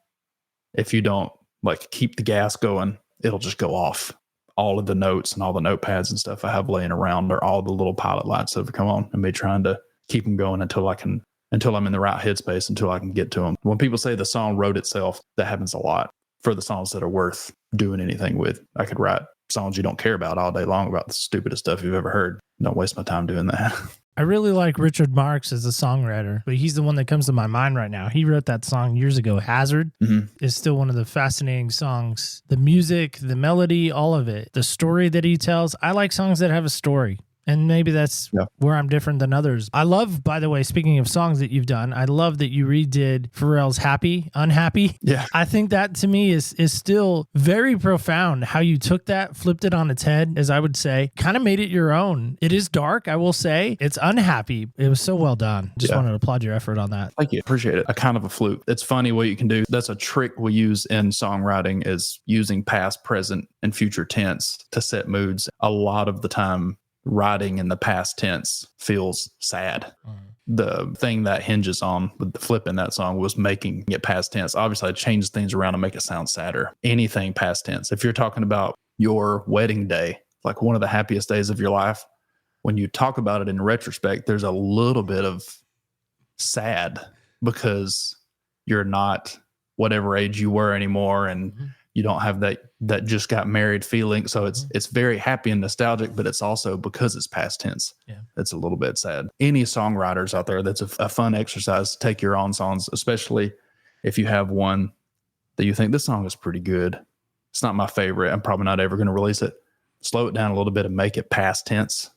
if you don't like keep the gas going, it'll just go off. All of the notes and all the notepads and stuff I have laying around are all the little pilot lights that have come on and me trying to keep them going until I'm in the right headspace, until I can get to them. When people say the song wrote itself, that happens a lot for the songs that are worth doing anything with. I could write songs you don't care about all day long about the stupidest stuff you've ever heard. Don't waste my time doing that. I really like Richard Marx as a songwriter, but he's the one that comes to my mind right now. He wrote that song years ago, Hazard. Is still one of the fascinating songs. The music, the melody, all of it. The story that he tells. I like songs that have a story. And maybe that's where I'm different than others. I love, by the way, speaking of songs that you've done, I love that you redid Pharrell's Unhappy. Yeah. I think that to me is still very profound how you took that, flipped it on its head, as I would say, kind of made it your own. It is dark, I will say. It's unhappy. It was so well done. Just wanted to applaud your effort on that. Thank you. Appreciate it. A kind of a fluke. It's funny what you can do. That's a trick we use in songwriting is using past, present, and future tense to set moods. A lot of the time, writing in the past tense feels sad. The thing that hinges on with the flip in that song was making it past tense. Obviously, I changed things around to make it sound sadder. Anything past tense. If you're talking about your wedding day, like one of the happiest days of your life, when you talk about it in retrospect, there's a little bit of sad because you're not whatever age you were anymore, and you don't have that just got married feeling. So it's very happy and nostalgic, but it's also because it's past tense. Yeah, it's a little bit sad. Any songwriters out there, that's a fun exercise to take your own songs, especially if you have one that you think this song is pretty good. It's not my favorite. I'm probably not ever going to release it. Slow it down a little bit and make it past tense,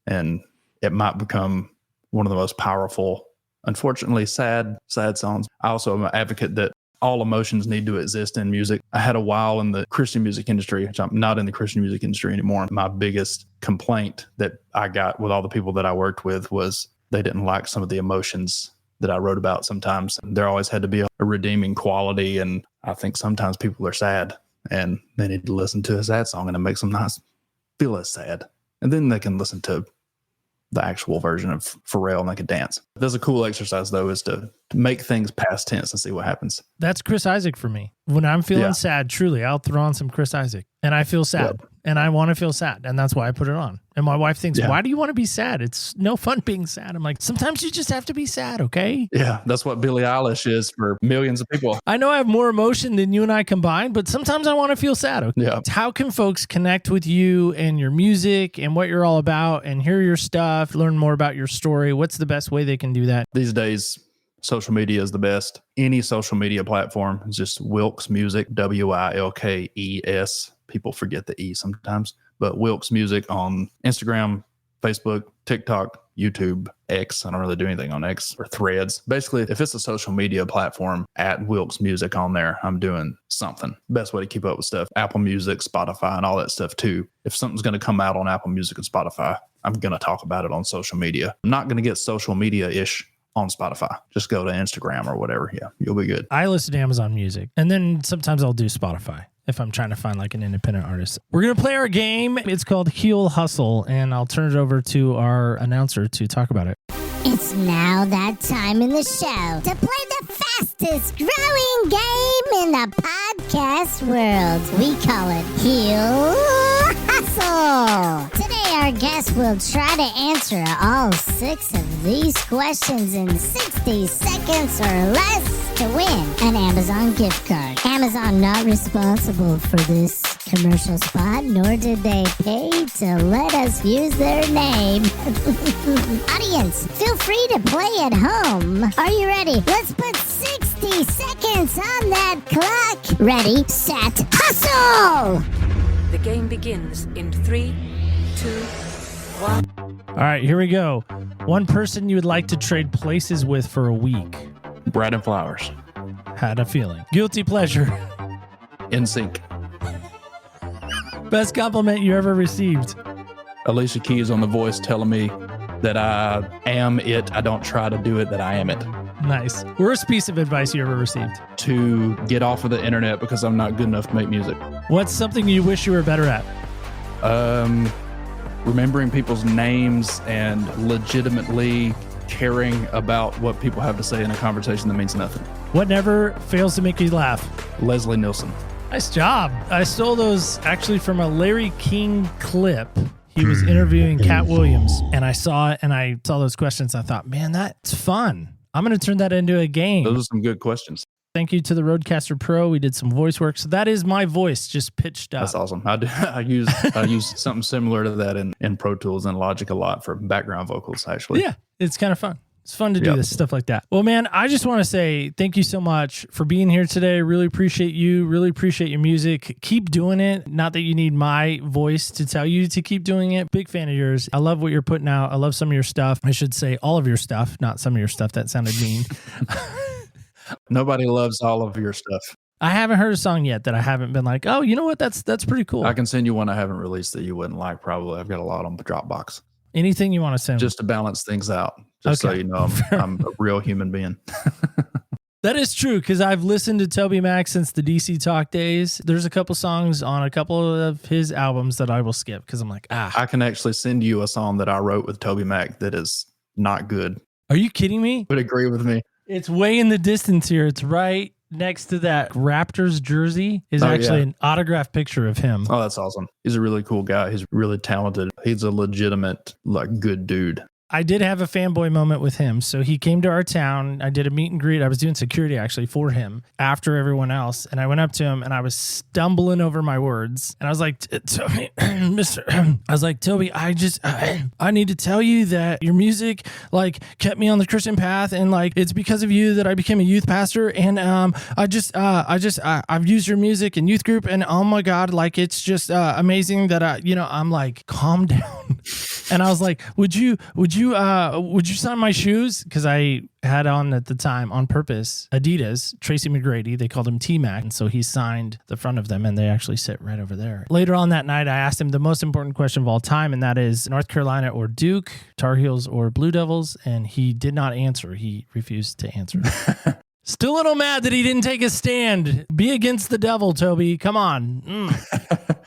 and it might become one of the most powerful, unfortunately sad songs. I also am an advocate that all emotions need to exist in music. I had a while in the Christian music industry, which I'm not in the Christian music industry anymore. My biggest complaint that I got with all the people that I worked with was they didn't like some of the emotions that I wrote about sometimes. There always had to be a redeeming quality, and I think sometimes people are sad and they need to listen to a sad song and it makes them not feel as sad. And then they can listen to the actual version of Pharrell and they can dance. That's a cool exercise, though, is to make things past tense and see what happens. That's Chris Isaac for me. When I'm feeling sad, truly, I'll throw on some Chris Isaac and I feel sad and I want to feel sad. And that's why I put it on. And my wife thinks, why do you want to be sad? It's no fun being sad. I'm like, sometimes you just have to be sad, okay? Yeah, that's what Billie Eilish is for millions of people. I know I have more emotion than you and I combined, but sometimes I want to feel sad. Okay? Yeah. How can folks connect with you and your music and what you're all about and hear your stuff, learn more about your story? What's the best way they can do that? These days, social media is the best. Any social media platform is just Wilkes Music, Wilkes. People forget the E sometimes. But Wilkes Music on Instagram, Facebook, TikTok, YouTube, X. I don't really do anything on X or Threads. Basically, if it's a social media platform, at Wilkes Music on there, I'm doing something. Best way to keep up with stuff. Apple Music, Spotify, and all that stuff too. If something's going to come out on Apple Music and Spotify, I'm going to talk about it on social media. I'm not going to get social media-ish on Spotify. Just go to Instagram or whatever. Yeah, you'll be good. I listen to Amazon Music, and then sometimes I'll do Spotify if I'm trying to find like an independent artist. We're going to play our game. It's called Heel Hustle, and I'll turn it over to our announcer to talk about it. It's now that time in the show to play the fastest growing game in the podcast world. We call it Heel Hustle. Today our guest will try to answer all 6 of these questions in 60 seconds or less to win an Amazon gift card. Amazon not responsible for this commercial spot, nor did they pay to let us use their name. Audience, feel free to play at home. Are you ready? Let's put 60 seconds on that clock. Ready, set, hustle! The game begins in 3, 2, 1. All right, here we go. One person you would like to trade places with for a week. Bread and Flowers. Had a feeling. Guilty pleasure. NSYNC. Best compliment you ever received. Alicia Keys on The Voice telling me that I am it. I don't try to do it, that I am it. Nice. Worst piece of advice you ever received? To get off of the internet because I'm not good enough to make music. What's something you wish you were better at? Remembering people's names and legitimately caring about what people have to say in a conversation that means nothing. What never fails to make you laugh? Leslie Nielsen. Nice job. I stole those actually from a Larry King clip. He was interviewing Cat Williams, and I saw it, and I saw those questions. I thought, man, that's fun. I'm going to turn that into a game. Those are some good questions. Thank you to the Rodecaster Pro. We did some voice work. So that is my voice just pitched up. That's awesome. I use something similar to that in Pro Tools and Logic a lot for background vocals, actually. Yeah, it's kind of fun. It's fun to do this stuff like that. Well, man, I just want to say thank you so much for being here today. Really appreciate you. Really appreciate your music. Keep doing it. Not that you need my voice to tell you to keep doing it. Big fan of yours. I love what you're putting out. I love some of your stuff. I should say all of your stuff, not some of your stuff. That sounded mean. Nobody loves all of your stuff. I haven't heard a song yet that I haven't been like, oh, you know what? That's pretty cool. I can send you one I haven't released that you wouldn't like, probably. I've got a lot on Dropbox. Anything you want to send. Just to balance things out. Just so you know I'm a real human being. That is true, because I've listened to Toby Mac since the DC Talk days. There's a couple songs on a couple of his albums that I will skip because I'm like, I can actually send you a song that I wrote with Toby Mac that is not good. Are you kidding me? Would agree with me. It's way in the distance here. It's right next to that Raptors jersey is actually an autographed picture of him. Oh, that's awesome. He's a really cool guy. He's really talented. He's a legitimate, good dude. I did have a fanboy moment with him. So he came to our town. I did a meet and greet. I was doing security actually for him after everyone else. And I went up to him and I was stumbling over my words. And I was like, Toby, Toby, I need to tell you that your music kept me on the Christian path. And it's because of you that I became a youth pastor. And I've used your music in youth group. And oh my God, it's just amazing that I'm like, calm down. And I was like, would you sign my shoes? Because I had on at the time on purpose Adidas, Tracy McGrady. They called him T-Mac. And so he signed the front of them and they actually sit right over there. Later on that night, I asked him the most important question of all time. And that is North Carolina or Duke, Tar Heels or Blue Devils. And he did not answer. He refused to answer. Still a little mad that he didn't take a stand. Be against the devil, Toby. Come on.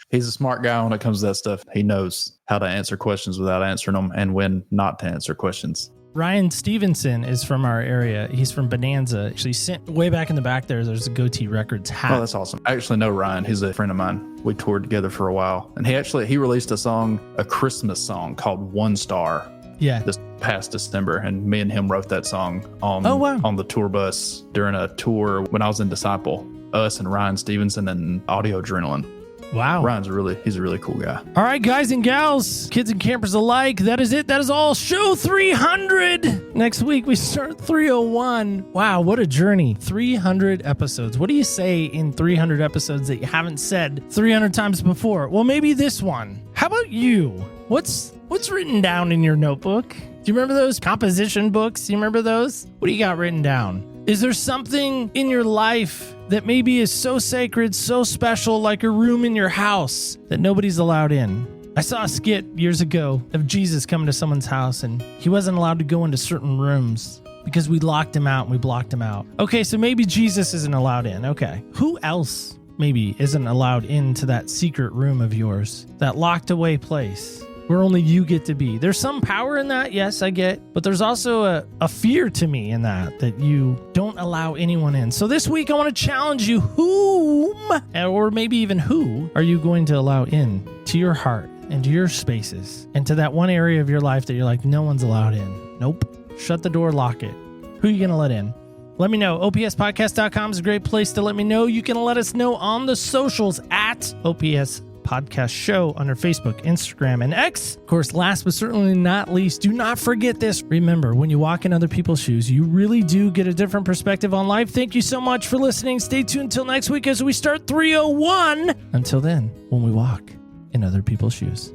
He's a smart guy when it comes to that stuff. He knows how to answer questions without answering them and when not to answer questions. Ryan Stevenson is from our area. He's from Bonanza. Actually, sent way back in the back there's a Goatee Records hat. Oh, that's awesome. I actually know Ryan. He's a friend of mine. We toured together for a while. And he released a Christmas song called One Star. Yeah. This past December. And me and him wrote that song on the tour bus during a tour when I was in Disciple. Us and Ryan Stevenson and Audio Adrenaline. Wow. He's a really cool guy. All right, guys and gals, kids and campers alike, that is it. That is all. Show 300. Next week, we start 301. Wow, what a journey. 300 episodes. What do you say in 300 episodes that you haven't said 300 times before? Well, maybe this one. How about you? What's written down in your notebook? Do you remember those composition books? Do you remember those? What do you got written down? Is there something in your life that maybe is so sacred, so special, like a room in your house that nobody's allowed in? I saw a skit years ago of Jesus coming to someone's house and he wasn't allowed to go into certain rooms because we locked him out and we blocked him out. Okay, so maybe Jesus isn't allowed in. Okay. Who else maybe isn't allowed into that secret room of yours, that locked away place where only you get to be? There's some power in that, yes, I get, but there's also a fear to me in that you don't allow anyone in. So this week I want to challenge you, whom, or maybe even who, are you going to allow in to your heart and to your spaces and to that one area of your life that you're like, no one's allowed in? Nope. Shut the door, lock it. Who are you going to let in? Let me know. OPSpodcast.com is a great place to let me know. You can let us know on the socials at OPS Podcast Show under Facebook, Instagram, and X. Of course, last but certainly not least, do not forget this. Remember, when you walk in other people's shoes, you really do get a different perspective on life. Thank you so much for listening. Stay tuned until next week as we start 301. Until then, when we walk in other people's shoes.